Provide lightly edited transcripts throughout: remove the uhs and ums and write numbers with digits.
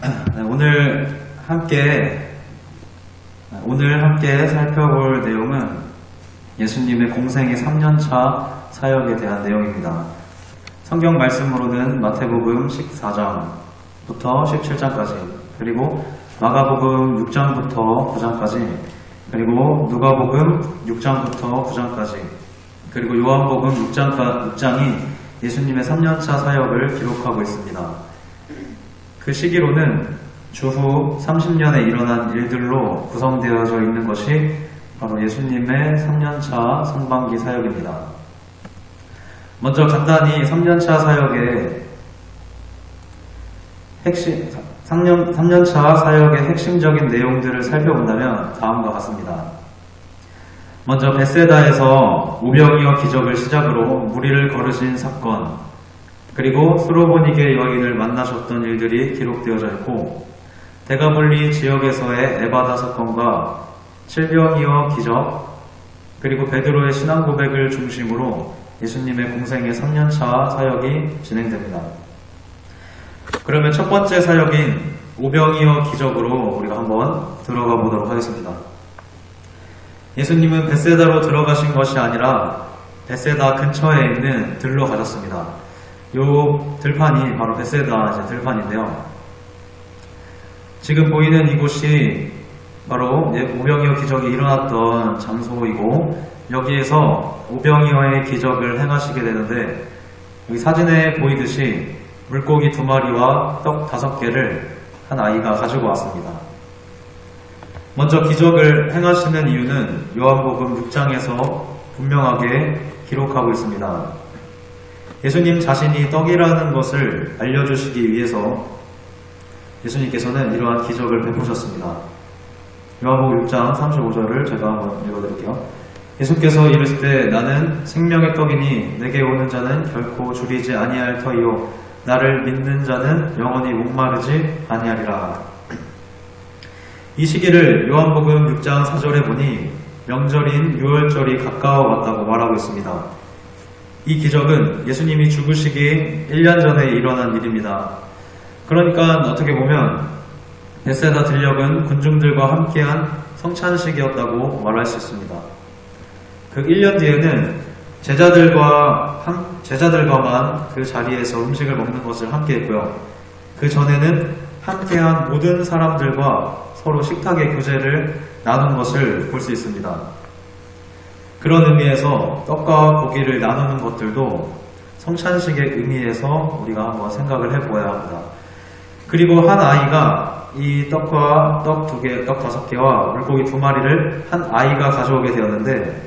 네, 오늘 함께 살펴볼 내용은 예수님의 공생의 3년차 사역에 대한 내용입니다. 성경 말씀으로는 마태복음 14장부터 17장까지, 그리고 마가복음 6장부터 9장까지, 그리고 누가복음 6장부터 9장까지, 그리고 요한복음 6장이 예수님의 3년차 사역을 기록하고 있습니다. 그 시기로는 주후 30년에 일어난 일들로 구성되어져 있는 것이 바로 예수님의 3년차 상반기 사역입니다. 먼저 간단히 3년차 사역의 3년차 사역의 핵심적인 내용들을 살펴본다면 다음과 같습니다. 먼저 벳세다에서 오병이어 기적을 시작으로 무리를 거르신 사건, 그리고 스로보니게 여인을 만나셨던 일들이 기록되어져 있고, 데가볼리 지역에서의 에바다 사건과 칠병이어 기적, 그리고 베드로의 신앙 고백을 중심으로 예수님의 공생의 3년차 사역이 진행됩니다. 그러면 첫 번째 사역인 오병이어 기적으로 우리가 한번 들어가 보도록 하겠습니다. 예수님은 벳세다로 들어가신 것이 아니라 벳세다 근처에 있는 들로 가셨습니다. 요 들판이 바로 벳세다 들판인데요. 지금 보이는 이곳이 바로 오병이어 기적이 일어났던 장소이고, 여기에서 오병이어의 기적을 행하시게 되는데, 여기 사진에 보이듯이 물고기 2마리와 떡 5개를 한 아이가 가지고 왔습니다. 먼저 기적을 행하시는 이유는 요한복음 6장에서 분명하게 기록하고 있습니다. 예수님 자신이 떡이라는 것을 알려주시기 위해서 예수님께서는 이러한 기적을 베푸셨습니다. 요한복음 6장 35절을 제가 한번 읽어드릴게요. 예수께서 이르실 때 나는 생명의 떡이니 내게 오는 자는 결코 줄이지 아니할 터이요 나를 믿는 자는 영원히 목마르지 아니하리라. 이 시기를 요한복음 6장 4절에 보니 명절인 유월절이 가까워 왔다고 말하고 있습니다. 이 기적은 예수님이 죽으시기 1년 전에 일어난 일입니다. 그러니까 어떻게 보면 벳세다 들녘은 군중들과 함께한 성찬식이었다고 말할 수 있습니다. 그 1년 뒤에는 제자들과만 그 자리에서 음식을 먹는 것을 함께 했고요. 그 전에는 함께한 모든 사람들과 서로 식탁의 교제를 나눈 것을 볼 수 있습니다. 그런 의미에서 떡과 고기를 나누는 것들도 성찬식의 의미에서 우리가 한번 생각을 해보아야 합니다. 그리고 한 아이가 이 떡과 떡 5개와 물고기 2마리를 한 아이가 가져오게 되었는데,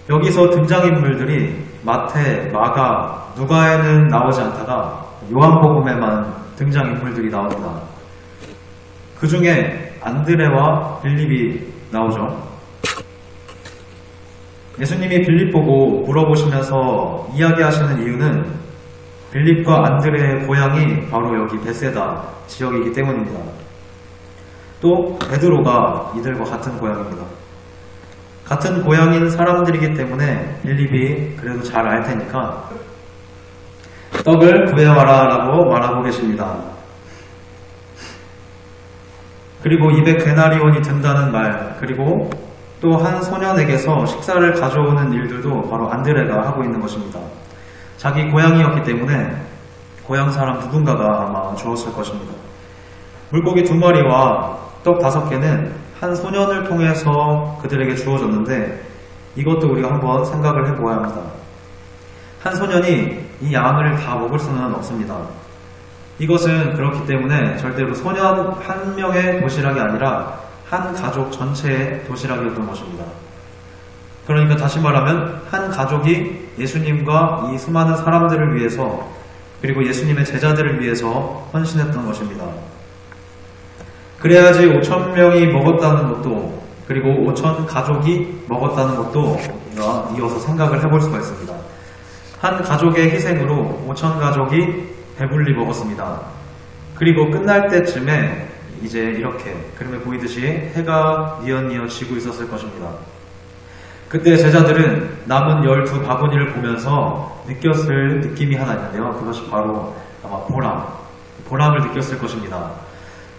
여기서 등장인물들이 마태, 마가, 누가에는 나오지 않다가 요한복음에만 등장인물들이 나옵니다. 그 중에 안드레와 빌립이 나오죠. 예수님이 빌립 보고 물어보시면서 이야기하시는 이유는 빌립과 안드레의 고향이 바로 여기 벳세다 지역이기 때문입니다. 또 베드로가 이들과 같은 고향입니다. 같은 고향인 사람들이기 때문에 빌립이 그래도 잘 알 테니까 떡을 구해와라 라고 말하고 계십니다. 그리고 입에 괴나리온이 든다는 말, 그리고 또 한 소년에게서 식사를 가져오는 일들도 바로 안드레가 하고 있는 것입니다. 자기 고향이었기 때문에 고향 사람 누군가가 아마 주었을 것입니다. 물고기 2마리와 떡 5개는 한 소년을 통해서 그들에게 주어졌는데, 이것도 우리가 한번 생각을 해보아야 합니다. 한 소년이 이 양을 다 먹을 수는 없습니다. 이것은 그렇기 때문에 절대로 소년 한 명의 도시락이 아니라 한 가족 전체의 도시락이었던 것입니다. 그러니까 다시 말하면 한 가족이 예수님과 이 수많은 사람들을 위해서, 그리고 예수님의 제자들을 위해서 헌신했던 것입니다. 그래야지 5,000명이 먹었다는 것도, 그리고 5,000 가족이 먹었다는 것도 우리가 이어서 생각을 해볼 수가 있습니다. 한 가족의 희생으로 5,000 가족이 배불리 먹었습니다. 그리고 끝날 때쯤에 이제 이렇게 그림에 보이듯이 해가 뉘엿뉘엿 지고 있었을 것입니다. 그때 제자들은 남은 12바구니를 보면서 느꼈을 느낌이 하나 있는데요. 그것이 바로 아마 보람, 보람을 느꼈을 것입니다.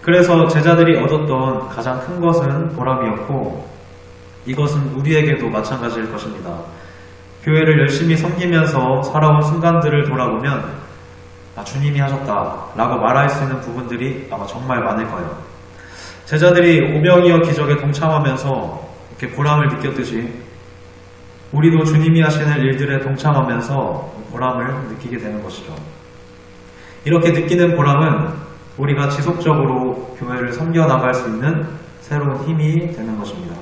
그래서 제자들이 얻었던 가장 큰 것은 보람이었고, 이것은 우리에게도 마찬가지일 것입니다. 교회를 열심히 섬기면서 살아온 순간들을 돌아보면 주님이 하셨다 라고 말할 수 있는 부분들이 아마 정말 많을 거예요. 제자들이 오병이어 기적에 동참하면서 이렇게 보람을 느꼈듯이 우리도 주님이 하시는 일들에 동참하면서 보람을 느끼게 되는 것이죠. 이렇게 느끼는 보람은 우리가 지속적으로 교회를 섬겨나갈 수 있는 새로운 힘이 되는 것입니다.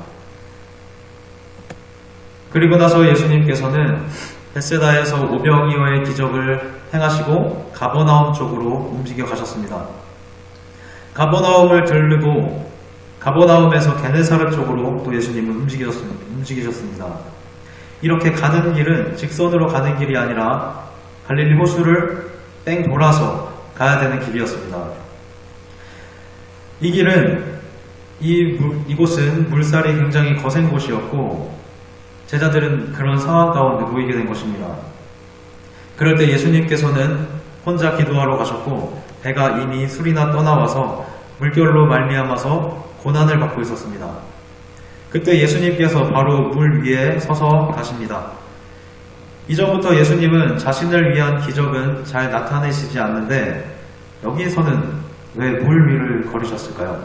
그리고 나서 예수님께서는 벳세다에서 오병이어의 기적을 행하시고 가버나움 쪽으로 움직여 가셨습니다. 가버나움을 들르고 가버나움에서 게네사렛 쪽으로 또 예수님은 움직이셨습니다. 이렇게 가는 길은 직선으로 가는 길이 아니라 갈릴리 호수를 뺑 돌아서 가야 되는 길이었습니다. 이 길은 이곳은 물살이 굉장히 거센 곳이었고 제자들은 그런 상황 가운데 놓이게 된 것입니다. 그럴 때 예수님께서는 혼자 기도하러 가셨고 배가 이미 술이나 떠나와서 물결로 말미암아서 고난을 받고 있었습니다. 그때 예수님께서 바로 물 위에 서서 가십니다. 이전부터 예수님은 자신을 위한 기적은 잘 나타내시지 않는데 여기서는 왜 물 위를 걸으셨을까요?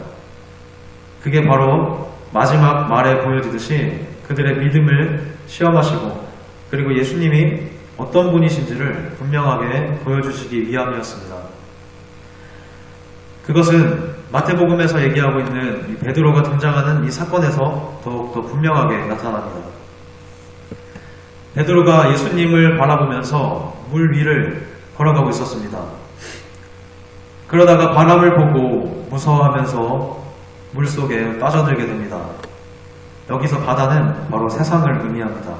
그게 바로 마지막 말에 보여지듯이 그들의 믿음을 시험하시고 그리고 예수님이 어떤 분이신지를 분명하게 보여주시기 위함이었습니다. 그것은 마태복음에서 얘기하고 있는 이 베드로가 등장하는 이 사건에서 더욱더 분명하게 나타납니다. 베드로가 예수님을 바라보면서 물 위를 걸어가고 있었습니다. 그러다가 바람을 보고 무서워하면서 물속에 빠져들게 됩니다. 여기서 바다는 바로 세상을 의미합니다.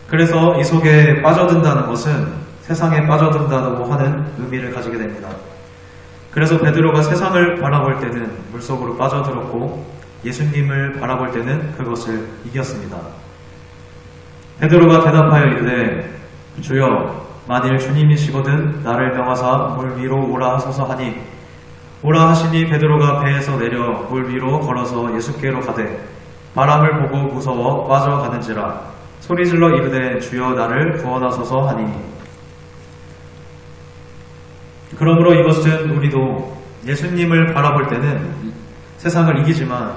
그래서 이 속에 빠져든다는 것은 세상에 빠져든다고 하는 의미를 가지게 됩니다. 그래서 베드로가 세상을 바라볼 때는 물속으로 빠져들었고 예수님을 바라볼 때는 그것을 이겼습니다. 베드로가 대답하여 이르되 주여 만일 주님이시거든 나를 명하사 물 위로 오라 하소서 하니 오라 하시니 베드로가 배에서 내려 물 위로 걸어서 예수께로 가되 바람을 보고 무서워 빠져가는지라 소리질러 이르되 주여 나를 구원하소서 하니 그러므로 이것은 우리도 예수님을 바라볼 때는 세상을 이기지만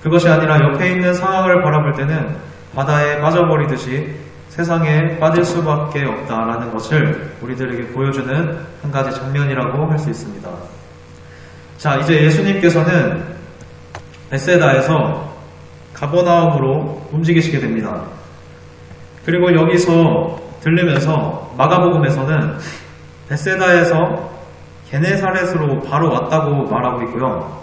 그것이 아니라 옆에 있는 상황을 바라볼 때는 바다에 빠져버리듯이 세상에 빠질 수밖에 없다라는 것을 우리들에게 보여주는 한 가지 장면이라고 할 수 있습니다. 자, 이제 예수님께서는 벳세다에서 가버나움으로 움직이시게 됩니다. 그리고 여기서 들르면서 마가복음에서는 벳세다에서 게네사렛으로 바로 왔다고 말하고 있고요.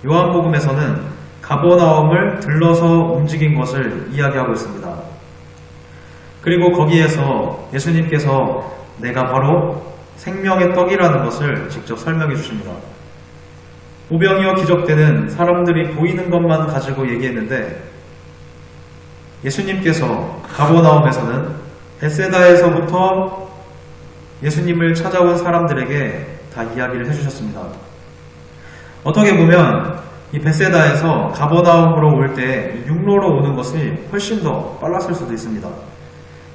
요한복음에서는 가버나움을 들러서 움직인 것을 이야기하고 있습니다. 그리고 거기에서 예수님께서 내가 바로 생명의 떡이라는 것을 직접 설명해 주십니다. 오병이어 기적 때는 사람들이 보이는 것만 가지고 얘기했는데 예수님께서 가버나움에서는 벳세다에서부터 예수님을 찾아온 사람들에게 다 이야기를 해주셨습니다. 어떻게 보면 이 벳세다에서 가버나움으로 올 때 육로로 오는 것이 훨씬 더 빨랐을 수도 있습니다.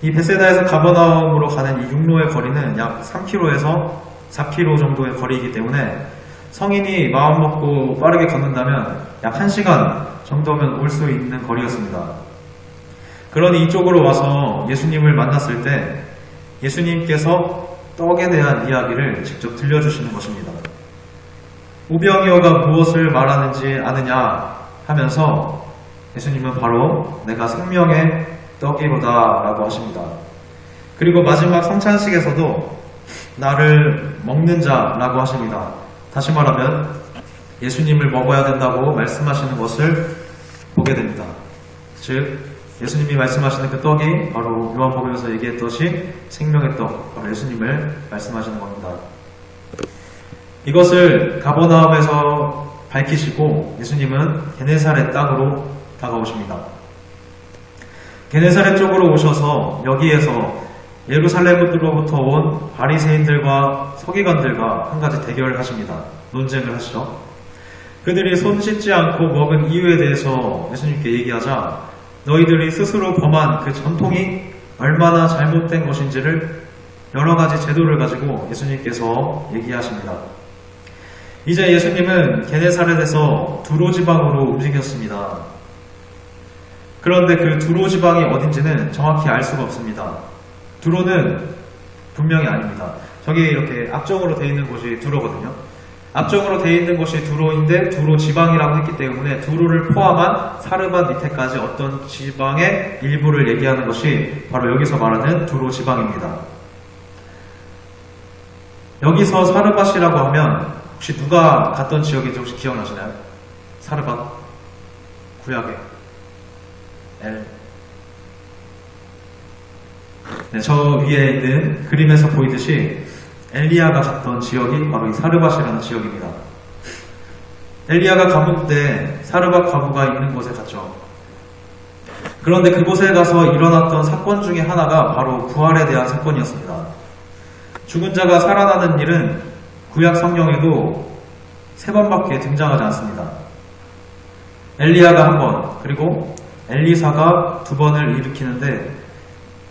이 벳세다에서 가버나움으로 가는 이 육로의 거리는 약 3km에서 4km 정도의 거리이기 때문에 성인이 마음 먹고 빠르게 걷는다면 약 1시간 정도면 올 수 있는 거리였습니다. 그러니 이쪽으로 와서 예수님을 만났을 때 예수님께서 떡에 대한 이야기를 직접 들려주시는 것입니다. 오병이어가 무엇을 말하는지 아느냐 하면서 예수님은 바로 내가 생명의 떡이로다 라고 하십니다. 그리고 마지막 성찬식에서도 나를 먹는 자라고 하십니다. 다시 말하면 예수님을 먹어야 된다고 말씀하시는 것을 보게 됩니다. 즉 예수님이 말씀하시는 그 떡이 바로 요한복음에서 얘기했듯이 생명의 떡, 바로 예수님을 말씀하시는 겁니다. 이것을 가버나움에서 밝히시고 예수님은 게네사렛 땅으로 다가오십니다. 게네사렛 쪽으로 오셔서 여기에서 예루살렘으로부터 온 바리새인들과 서기관들과 한 가지 대결을 하십니다. 논쟁을 하시죠. 그들이 손 씻지 않고 먹은 이유에 대해서 예수님께 얘기하자 너희들이 스스로 범한 그 전통이 얼마나 잘못된 것인지를 여러 가지 제도를 가지고 예수님께서 얘기하십니다. 이제 예수님은 게네사렛에서 두로 지방으로 움직였습니다. 그런데 그 두로 지방이 어딘지는 정확히 알 수가 없습니다. 두로는 분명히 아닙니다. 저기 이렇게 앞쪽으로 되어 있는 곳이 두로거든요. 앞쪽으로 되어 있는 곳이 두로인데 두로 지방이라고 했기 때문에 두로를 포함한 사르밧 밑에까지 어떤 지방의 일부를 얘기하는 것이 바로 여기서 말하는 두로 지방입니다. 여기서 사르밧이라고 하면 혹시 누가 갔던 지역인지 혹시 기억나시나요? 사르밧 구약에 네, 저 위에 있는 그림에서 보이듯이 엘리야가 갔던 지역이 바로 이 사르밧이라는 지역입니다. 엘리야가 가뭄 때 사르밧 과부가 있는 곳에 갔죠. 그런데 그곳에 가서 일어났던 사건 중에 하나가 바로 부활에 대한 사건이었습니다. 죽은 자가 살아나는 일은 구약 성경에도 3번밖에 등장하지 않습니다. 엘리야가 1번, 그리고 엘리사가 2번을 일으키는데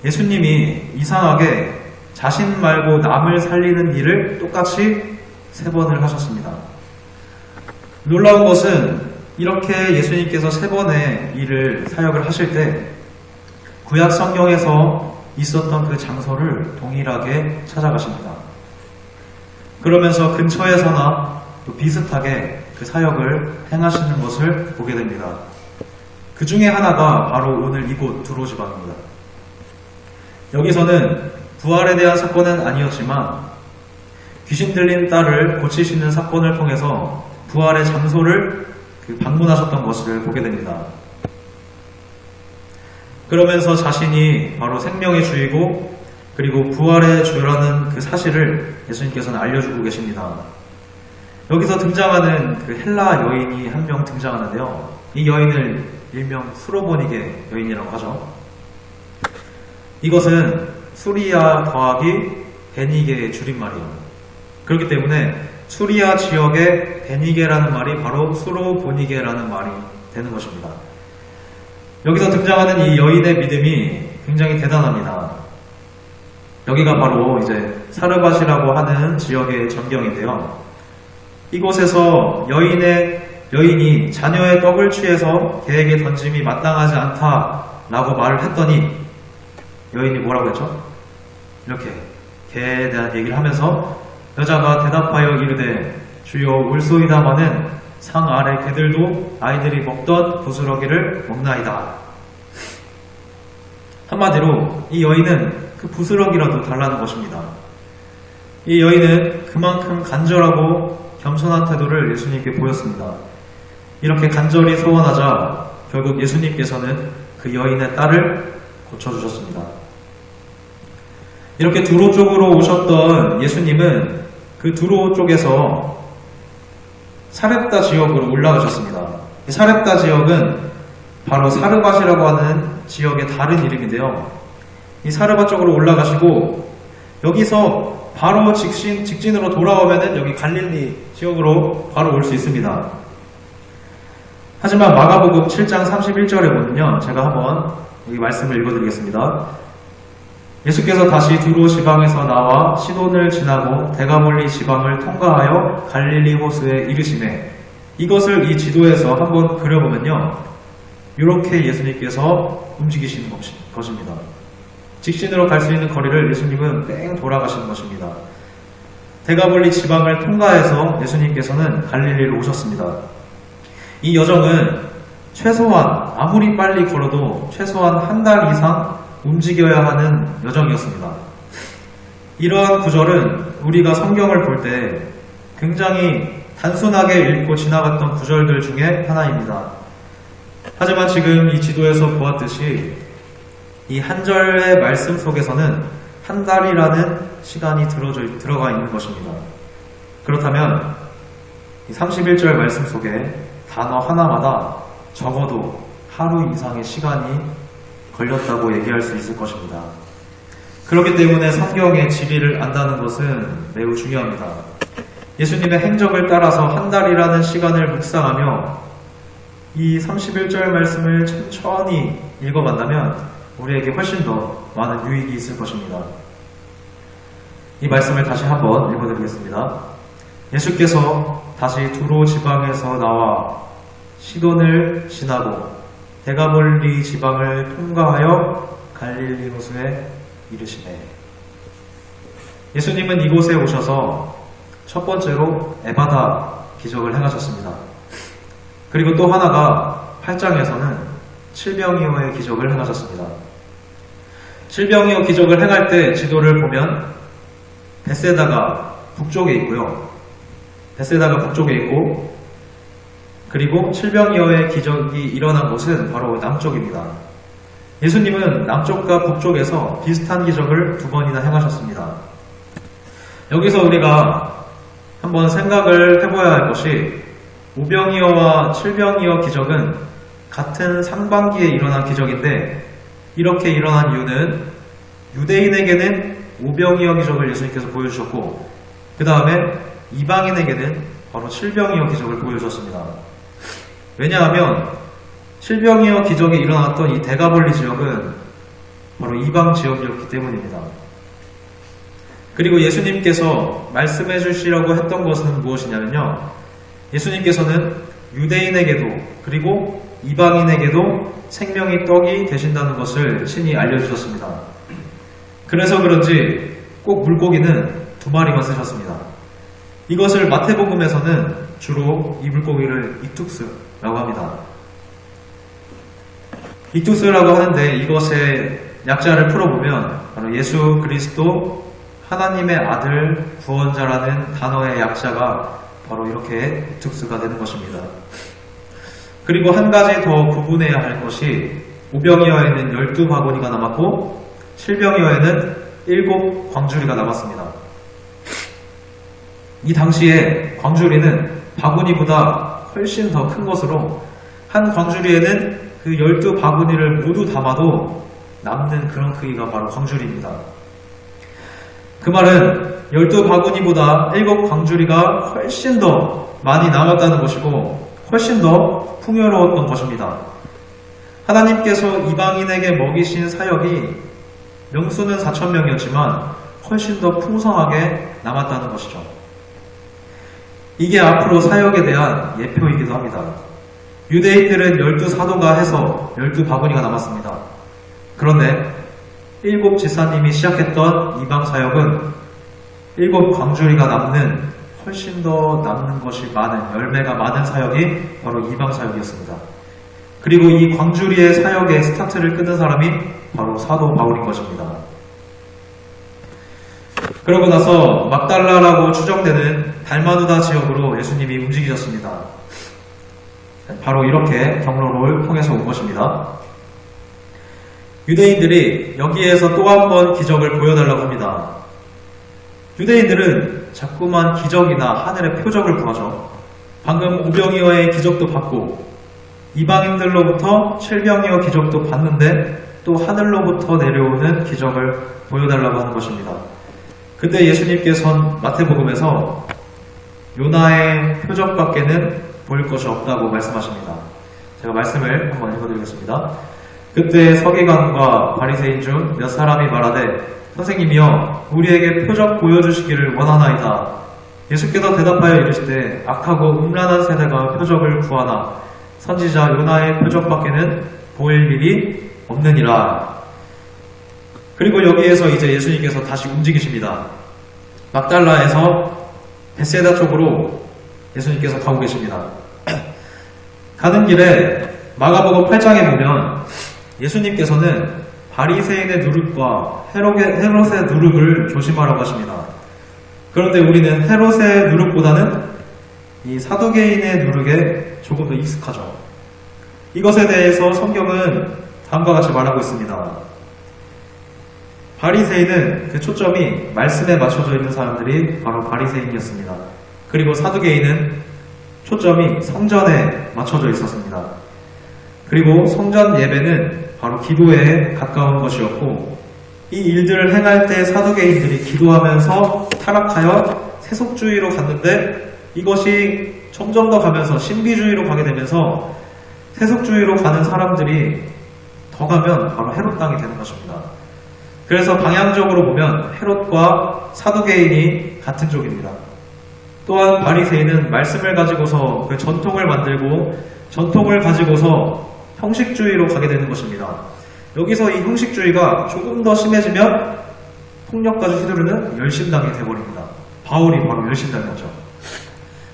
예수님이 이상하게 자신 말고 남을 살리는 일을 똑같이 3번을 하셨습니다. 놀라운 것은 이렇게 예수님께서 3번의 일을 사역을 하실 때 구약 성경에서 있었던 그 장소를 동일하게 찾아가십니다. 그러면서 근처에서나 또 비슷하게 그 사역을 행하시는 것을 보게 됩니다. 그 중에 하나가 바로 오늘 이곳 두로 지방입니다. 여기서는 부활에 대한 사건은 아니었지만 귀신 들린 딸을 고치시는 사건을 통해서 부활의 장소를 방문하셨던 것을 보게 됩니다. 그러면서 자신이 바로 생명의 주이고 그리고 부활의 주라는 그 사실을 예수님께서는 알려주고 계십니다. 여기서 등장하는 그 헬라 여인이 한 명 등장하는데요. 이 여인을 일명 수로보니게 여인이라고 하죠. 이것은 수리아 더하기 베니게의 줄임말이에요. 그렇기 때문에 수리아 지역의 베니게라는 말이 바로 수로보니게라는 말이 되는 것입니다. 여기서 등장하는 이 여인의 믿음이 굉장히 대단합니다. 여기가 바로 이제 사르밧이라고 하는 지역의 전경인데요. 이곳에서 여인이 자녀의 떡을 취해서 개에게 던짐이 마땅하지 않다라고 말을 했더니 여인이 뭐라고 했죠? 이렇게 개에 대한 얘기를 하면서 여자가 대답하여 이르되 주여 올소이다마는 상 아래 개들도 아이들이 먹던 부스러기를 먹나이다. 한마디로 이 여인은 그 부스러기라도 달라는 것입니다. 이 여인은 그만큼 간절하고 겸손한 태도를 예수님께 보였습니다. 이렇게 간절히 소원하자 결국 예수님께서는 그 여인의 딸을 고쳐주셨습니다. 이렇게 두로 쪽으로 오셨던 예수님은 그 두로 쪽에서 사렙다 지역으로 올라가셨습니다. 이 사렙다 지역은 바로 사르밧이라고 하는 지역의 다른 이름인데요. 이 사르밧 쪽으로 올라가시고 여기서 바로 직진으로 돌아오면은 여기 갈릴리 지역으로 바로 올 수 있습니다. 하지만 마가복음 7장 31절에 보면요. 제가 한번 여기 말씀을 읽어드리겠습니다. 예수께서 다시 두로 지방에서 나와 시돈을 지나고 데가몰리 지방을 통과하여 갈릴리 호수에 이르시매 이것을 이 지도에서 한번 그려보면요. 이렇게 예수님께서 움직이시는 것입니다. 직진으로 갈 수 있는 거리를 예수님은 뺑 돌아가시는 것입니다. 데가몰리 지방을 통과해서 예수님께서는 갈릴리로 오셨습니다. 이 여정은 최소한 아무리 빨리 걸어도 최소한 한 달 이상 움직여야 하는 여정이었습니다. 이러한 구절은 우리가 성경을 볼 때 굉장히 단순하게 읽고 지나갔던 구절들 중에 하나입니다. 하지만 지금 이 지도에서 보았듯이 이 한 절의 말씀 속에서는 한 달이라는 시간이 들어가 있는 것입니다. 그렇다면 이 31절 말씀 속에 단어 하나마다 적어도 하루 이상의 시간이 걸렸다고 얘기할 수 있을 것입니다. 그렇기 때문에 성경의 진리를 안다는 것은 매우 중요합니다. 예수님의 행적을 따라서 한 달이라는 시간을 묵상하며 이 31절 말씀을 천천히 읽어간다면 우리에게 훨씬 더 많은 유익이 있을 것입니다. 이 말씀을 다시 한번 읽어드리겠습니다. 예수께서 다시 두로 지방에서 나와 시돈을 지나고 데가볼리 지방을 통과하여 갈릴리 호수에 이르시네. 예수님은 이곳에 오셔서 첫 번째로 에바다 기적을 행하셨습니다. 그리고 또 하나가 8장에서는 칠병이어의 기적을 행하셨습니다. 칠병이어 기적을 행할 때 지도를 보면 벳세다가 북쪽에 있고요. 벳세다가 북쪽에 있고, 그리고 칠병이어의 기적이 일어난 곳은 바로 남쪽입니다. 예수님은 남쪽과 북쪽에서 비슷한 기적을 2번이나 행하셨습니다. 여기서 우리가 한번 생각을 해봐야 할 것이, 오병이어와 칠병이어 기적은 같은 상반기에 일어난 기적인데, 이렇게 일어난 이유는 유대인에게는 오병이어 기적을 예수님께서 보여주셨고, 그 다음에 이방인에게는 바로 칠병이어 기적을 보여주셨습니다. 왜냐하면 칠병이어 기적이 일어났던 이 데가볼리 지역은 바로 이방 지역이었기 때문입니다. 그리고 예수님께서 말씀해 주시려고 했던 것은 무엇이냐면요, 예수님께서는 유대인에게도 그리고 이방인에게도 생명의 떡이 되신다는 것을 친히 알려주셨습니다. 그래서 그런지 꼭 물고기는 2마리만 쓰셨습니다. 이것을 마태복음에서는 주로 이 물고기를 익투스라고 합니다. 익투스라고 하는데 이것의 약자를 풀어보면 바로 예수 그리스도 하나님의 아들 구원자라는 단어의 약자가 바로 이렇게 익투스가 되는 것입니다. 그리고 한 가지 더 구분해야 할 것이, 오병이어에는 12바구니가 남았고 칠병이어에는 7 광주리가 남았습니다. 이 당시에 광주리는 바구니보다 훨씬 더 큰 것으로 한 광주리에는 그 12바구니를 모두 담아도 남는 그런 크기가 바로 광주리입니다. 그 말은 12바구니보다 7 광주리가 훨씬 더 많이 남았다는 것이고 훨씬 더 풍요로웠던 것입니다. 하나님께서 이방인에게 먹이신 사역이 명수는 4,000명이었지만 훨씬 더 풍성하게 남았다는 것이죠. 이게 앞으로 사역에 대한 예표이기도 합니다. 유대인들은 12사도가 해서 12바구니가 남았습니다. 그런데 7 지사님이 시작했던 이방 사역은 7 광주리가 남는, 훨씬 더 남는 것이 많은, 열매가 많은 사역이 바로 이방 사역이었습니다. 그리고 이 광주리의 사역의 스타트를 끄는 사람이 바로 사도 바울인 것입니다. 그러고 나서 막달라라고 추정되는 달마누다 지역으로 예수님이 움직이셨습니다. 바로 이렇게 경로를 통해서 온 것입니다. 유대인들이 여기에서 또 한 번 기적을 보여달라고 합니다. 유대인들은 자꾸만 기적이나 하늘의 표적을 구하죠. 방금 오병이어의 기적도 받고 이방인들로부터 칠병이어 기적도 받는데 또 하늘로부터 내려오는 기적을 보여달라고 하는 것입니다. 그때 예수님께서는 마태복음에서 요나의 표적밖에는 보일 것이 없다고 말씀하십니다. 제가 말씀을 한번 읽어드리겠습니다. 그때 서기관과 바리새인 중 몇 사람이 말하되, 선생님이여, 우리에게 표적 보여주시기를 원하나이다. 예수께서 대답하여 이르시되, 악하고 음란한 세대가 표적을 구하나 선지자 요나의 표적밖에는 보일 일이 없느니라. 그리고 여기에서 이제 예수님께서 다시 움직이십니다. 막달라에서 벳세다 쪽으로 예수님께서 가고 계십니다. 가는 길에 마가복음 8장에 보면 예수님께서는 바리새인의 누룩과 헤롯의 누룩을 조심하라고 하십니다. 그런데 우리는 헤롯의 누룩보다는 이 사두개인의 누룩에 조금 더 익숙하죠. 이것에 대해서 성경은 다음과 같이 말하고 있습니다. 바리새인은 그 초점이 말씀에 맞춰져 있는 사람들이 바로 바리새인이었습니다. 그리고 사두개인은 초점이 성전에 맞춰져 있었습니다. 그리고 성전 예배는 바로 기도에 가까운 것이었고, 이 일들을 행할 때 사두개인들이 기도하면서 타락하여 세속주의로 갔는데 이것이 점점 더 가면서 신비주의로 가게 되면서 세속주의로 가는 사람들이 더 가면 바로 헤롯 땅이 되는 것입니다. 그래서 방향적으로 보면 헤롯과 사두개인이 같은 쪽입니다. 또한 바리새인은 말씀을 가지고서 그 전통을 만들고 전통을 가지고서 형식주의로 가게 되는 것입니다. 여기서 이 형식주의가 조금 더 심해지면 폭력까지 휘두르는 열심당이 되어버립니다. 바울이 바로 열심당이었죠.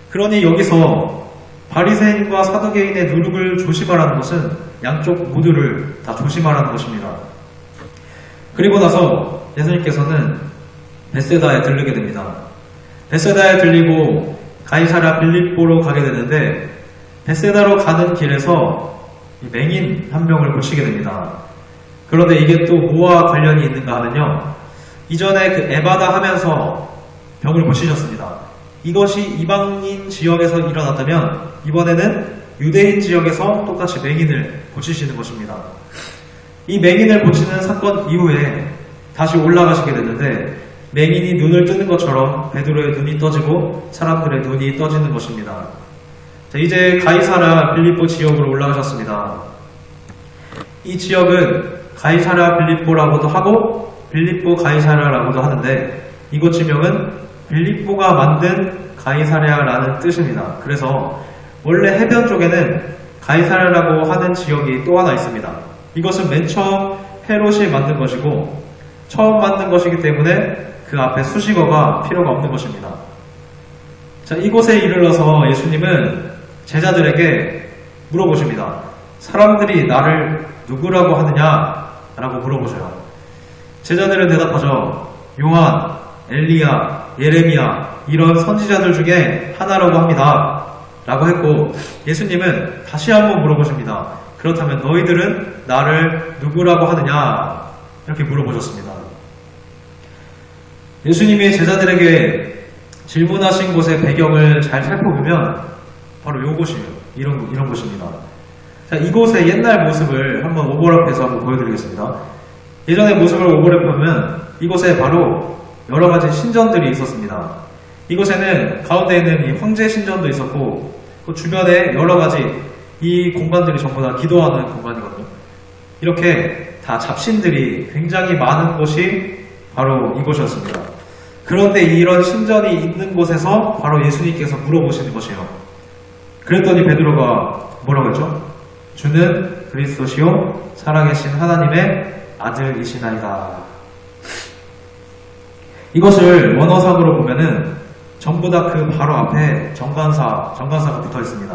그러니 여기서 바리새인과 사두개인의 누룩을 조심하라는 것은 양쪽 모두를 다 조심하라는 것입니다. 그리고 나서 예수님께서는 베세다에 들르게 됩니다. 베세다에 들리고 가이사랴 빌립보로 가게 되는데 베세다로 가는 길에서 맹인 한 명을 고치게 됩니다. 그런데 이게 또 뭐와 관련이 있는가 하면요, 이전에 그 에바다 하면서 병을 고치셨습니다. 이것이 이방인 지역에서 일어났다면 이번에는 유대인 지역에서 똑같이 맹인을 고치시는 것입니다. 이 맹인을 고치는 사건 이후에 다시 올라가시게 됐는데 맹인이 눈을 뜨는 것처럼 베드로의 눈이 떠지고 사람들의 눈이 떠지는 것입니다. 자, 이제 가이사랴 빌립보 지역으로 올라가셨습니다. 이 지역은 가이사랴 빌립보라고도 하고 빌립보 가이사랴라고도 하는데 이곳 지명은 빌립보가 만든 가이사랴라는 뜻입니다. 그래서 원래 해변 쪽에는 가이사랴라고 하는 지역이 또 하나 있습니다. 이것은 맨 처음 헤롯이 만든 것이고 처음 만든 것이기 때문에 그 앞에 수식어가 필요가 없는 것입니다. 자, 이곳에 이르러서 예수님은 제자들에게 물어보십니다. 사람들이 나를 누구라고 하느냐? 라고 물어보셔요. 제자들은 대답하죠. 요한, 엘리야, 예레미야 이런 선지자들 중에 하나라고 합니다. 라고 했고 예수님은 다시 한번 물어보십니다. 그렇다면 너희들은 나를 누구라고 하느냐? 이렇게 물어보셨습니다. 예수님이 제자들에게 질문하신 곳의 배경을 잘 살펴보면 바로 이곳이에요. 이런 곳입니다. 자, 이곳의 옛날 모습을 한번 오버랩해서 한번 보여드리겠습니다. 예전의 모습을 오버랩하면 이곳에 바로 여러 가지 신전들이 있었습니다. 이곳에는 가운데에는 이 황제 신전도 있었고 그 주변에 여러 가지 이 공간들이 전부 다 기도하는 공간이거든요. 이렇게 다 잡신들이 굉장히 많은 곳이 바로 이곳이었습니다. 그런데 이런 신전이 있는 곳에서 바로 예수님께서 물어보시는 것이에요. 그랬더니 베드로가 뭐라고 했죠? 주는 그리스도시요 살아계신 하나님의 아들이시나이다. 이것을 원어상으로 보면은 전부 다 그 바로 앞에 정관사가 붙어 있습니다.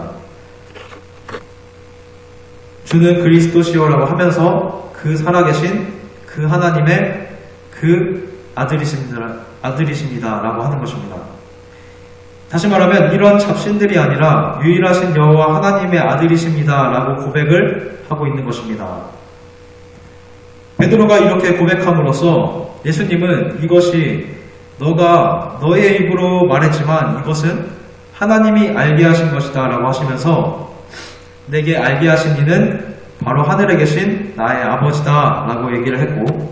주는 그리스도시요라고 하면서 그 살아계신 그 하나님의 그 아들이십니다라고 하는 것입니다. 다시 말하면 이런 잡신들이 아니라 유일하신 여호와 하나님의 아들이십니다라고 고백을 하고 있는 것입니다. 베드로가 이렇게 고백함으로써 예수님은 이것이 너가 너의 입으로 말했지만 이것은 하나님이 알게 하신 것이다 라고 하시면서 내게 알게 하신 이는 바로 하늘에 계신 나의 아버지다 라고 얘기를 했고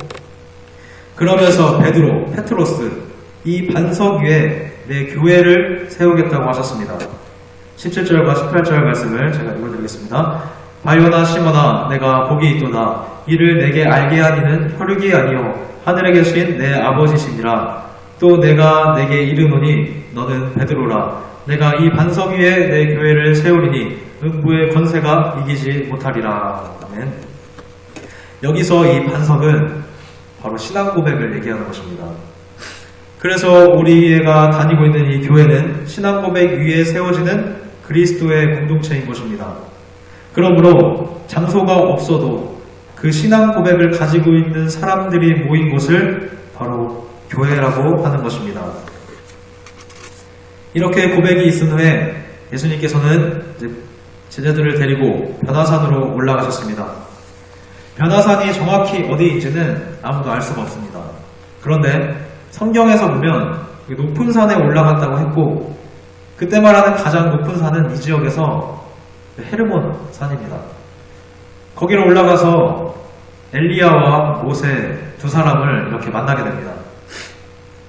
그러면서 페트로스 이 반석 위에 내 교회를 세우겠다고 하셨습니다. 17절과 18절 말씀을 제가 읽어드리겠습니다. 바요나 시몬아 내가 복이 있도다. 이를 내게 알게 하니는 혈육이 아니요 하늘에 계신 내 아버지시니라. 또 내가 내게 이르노니 너는 베드로라. 내가 이 반석 위에 내 교회를 세우리니 음부의 권세가 이기지 못하리라. 아멘. 여기서 이 반석은 바로 신앙 고백을 얘기하는 것입니다. 그래서 우리가 다니고 있는 이 교회는 신앙 고백 위에 세워지는 그리스도의 공동체인 것입니다. 그러므로 장소가 없어도 그 신앙 고백을 가지고 있는 사람들이 모인 곳을 바로 교회라고 하는 것입니다. 이렇게 고백이 있은 후에 예수님께서는 제자들을 데리고 변화산으로 올라가셨습니다. 변화산이 정확히 어디인지는 아무도 알 수가 없습니다. 그런데 성경에서 보면 높은 산에 올라갔다고 했고 그때 말하는 가장 높은 산은 이 지역에서 헤르몬 산입니다. 거기로 올라가서 엘리야와 모세 두 사람을 이렇게 만나게 됩니다.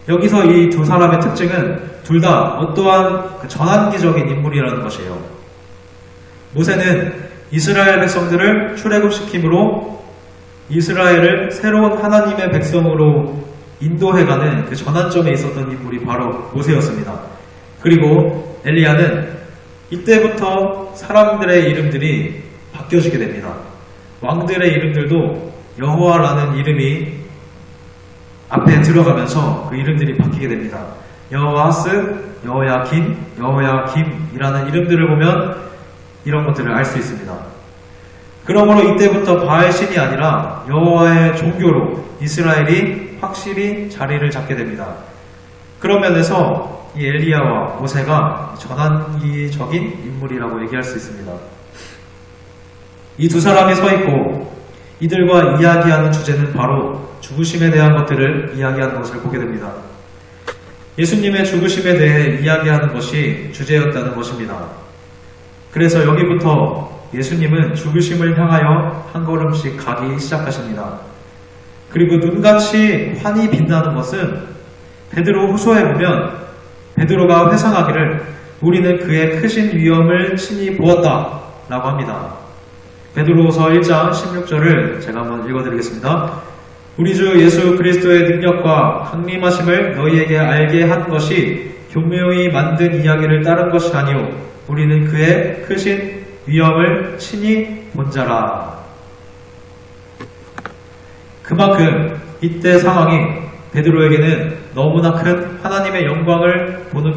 여기서 이 두 사람의 특징은 둘 다 어떠한 전환기적인 인물이라는 것이에요. 모세는 이스라엘 백성들을 출애굽시킴으로 이스라엘을 새로운 하나님의 백성으로 인도해가는 그 전환점에 있었던 인물이 바로 모세였습니다. 그리고 엘리야는 이때부터 사람들의 이름들이 바뀌어지게 됩니다. 왕들의 이름들도 여호와라는 이름이 앞에 들어가면서 그 이름들이 바뀌게 됩니다. 여호아스, 여호야긴, 여호야김이라는 이름들을 보면 이런 것들을 알 수 있습니다. 그러므로 이때부터 바알 신이 아니라 여호와의 종교로 이스라엘이 확실히 자리를 잡게 됩니다. 그런 면에서 이 엘리야와 모세가 전환기적인 인물이라고 얘기할 수 있습니다. 이 두 사람이 서 있고 이들과 이야기하는 주제는 바로 죽으심에 대한 것들을 이야기하는 것을 보게 됩니다. 예수님의 죽으심에 대해 이야기하는 것이 주제였다는 것입니다. 그래서 여기부터 예수님은 죽으심을 향하여 한 걸음씩 가기 시작하십니다. 그리고 눈같이 환히 빛나는 것은 베드로 후서에 보면 베드로가 회상하기를 우리는 그의 크신 위엄을 친히 보았다 라고 합니다. 베드로후서 1장 16절을 제가 한번 읽어드리겠습니다. 우리 주 예수 그리스도의 능력과 강림하심을 너희에게 알게 한 것이 교묘히 만든 이야기를 따른 것이 아니오 우리는 그의 크신 위엄을 친히 본 자라. 그만큼 이때 상황이 베드로에게는 너무나 큰 하나님의 영광을 보는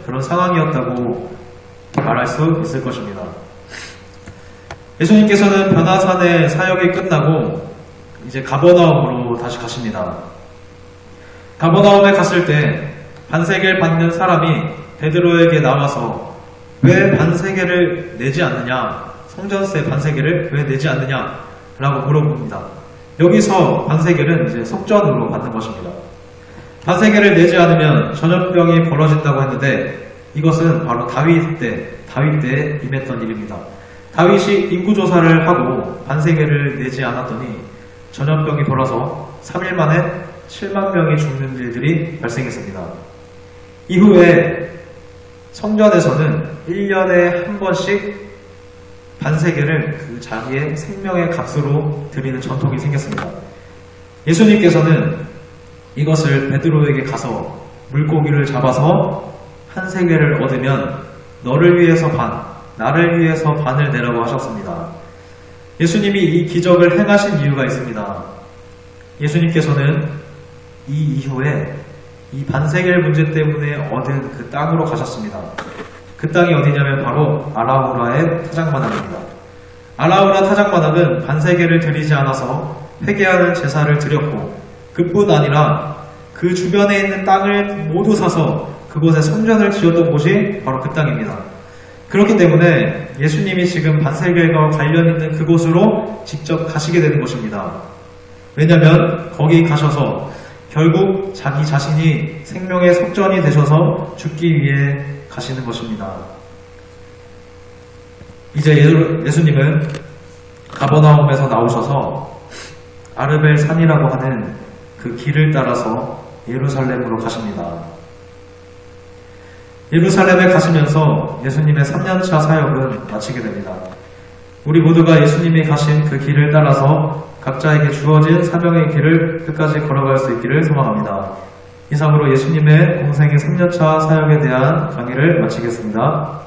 그런 상황이었다고 말할 수 있을 것입니다. 예수님께서는 변화산의 사역이 끝나고 이제 가버나움으로 다시 가십니다. 가버나움에 갔을 때 반세계를 받는 사람이 베드로에게 나와서 왜 반세계를 내지 않느냐, 성전세 반세계를 왜 내지 않느냐 라고 물어봅니다. 여기서 반세계는 이제 속전으로 받는 것입니다. 반세계를 내지 않으면 전염병이 벌어진다고 했는데 이것은 바로 다윗 때에 임했던 일입니다. 다윗이 인구조사를 하고 반세계를 내지 않았더니 전염병이 벌어서 3일 만에 7만 명이 죽는 일들이 발생했습니다. 이후에 성전에서는 1년에 한 번씩 반세계를 그 자기의 생명의 값으로 드리는 전통이 생겼습니다. 예수님께서는 이것을 베드로에게 가서 물고기를 잡아서 한 세계를 얻으면 너를 위해서 반, 나를 위해서 반을 내라고 하셨습니다. 예수님이 이 기적을 행하신 이유가 있습니다. 예수님께서는 이 이후에 이 반세겔 문제 때문에 얻은 그 땅으로 가셨습니다. 그 땅이 어디냐면 바로 아라우라의 타작마당입니다. 아라우라 타작마당은 반세겔을 드리지 않아서 회개하는 제사를 드렸고 그뿐 아니라 그 주변에 있는 땅을 모두 사서 그곳에 성전을 지었던 곳이 바로 그 땅입니다. 그렇기 때문에 예수님이 지금 반세겔과 관련 있는 그곳으로 직접 가시게 되는 것입니다. 왜냐하면 거기 가셔서 결국 자기 자신이 생명의 속전이 되셔서 죽기 위해 가시는 것입니다. 이제 예수님은 가버나움에서 나오셔서 아르벨 산이라고 하는 그 길을 따라서 예루살렘으로 가십니다. 예루살렘에 가시면서 예수님의 3년차 사역은 마치게 됩니다. 우리 모두가 예수님이 가신 그 길을 따라서 각자에게 주어진 사명의 길을 끝까지 걸어갈 수 있기를 소망합니다. 이상으로 예수님의 공생의 3년차 사역에 대한 강의를 마치겠습니다.